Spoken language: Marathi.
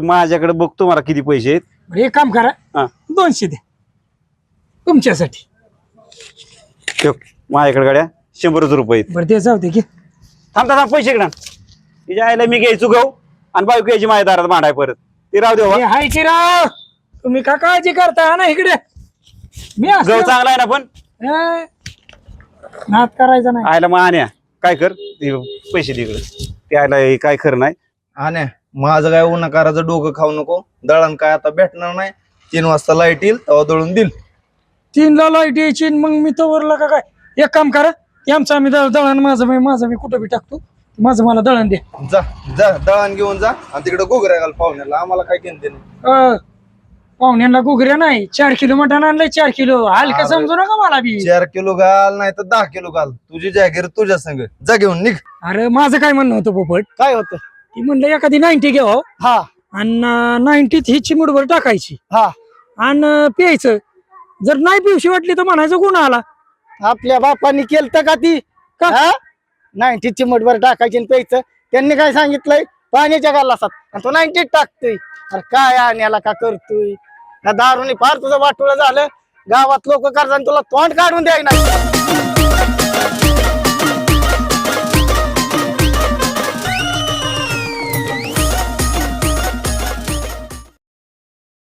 माझ्याकडे बघतो मला किती पैसे आहेत. बरं, एक काम करा, हा 200 द्या तुमच्यासाठी. ठेव. माझ्याकडे गाड्या 100 रुपये आहेत. बरं ते जाऊ दे की. थांब पैसे इकडं. तिच्या आईला मी घ्यायचो गहू आणि बायको यायची माझ्या दारात मांडाय परत. ते राहू दे हे बाबा. हाय की राव, तुम्ही का काळजी करता ना इकडे. मी गहू असं चांगला आहे ना पण नाद करायचा नाही. आयला मग आण्या काय कर ते पैसे दे इकडं. ते आयला काय खरं नाही. आणि माझं काय उन्हाकाराचं डोकं खाऊ नको. दळण काय आता भेटणार नाही. 3 वाजता लाईट येईल तेव्हा दळून देईल. 3ला लाईट यायची मग मी तवरला का काय. एक काम करा, आमचं आम्ही दळण माझं मी कुठं बी टाकतो. माझं मला दळण दे. जा जा दळण घेऊन जा आणि तिकडे घोगऱ्या घाल पाहुण्याला. आम्हाला काय घेणं नाही. पाहुण्यांना घुगऱ्या नाही, 4 किलो मटण आणलंय. 4 किलो हलका अरे. समजू नका मला बी. 4 किलो घाल नाही तर 10 किलो घाल. तुझी जागीर तुझ्या संग. जा घेऊन निघ. अरे माझं काय म्हणणं होतं पोपट, काय होतं? ती म्हणलं एखादी 90 घ्यावं हा आणि 90 ही चिमुटभर टाकायची हा आणि प्यायचं. जर नाही पिवशी वाटली तर म्हणायचं गुण आला. आपल्या बापांनी केलं का ती का? हा 90 चिमटभर टाकायची आणि प्यायचं. त्यांनी काय सांगितलंय, पाण्याच्या गालासात आणि तो 90 टाकतोय. अरे काय आण्याला का करतोय? दारूने फार तुझं वाटोळं झालं. गावात लोक करतात तुला तोंड काढून द्याय नाही.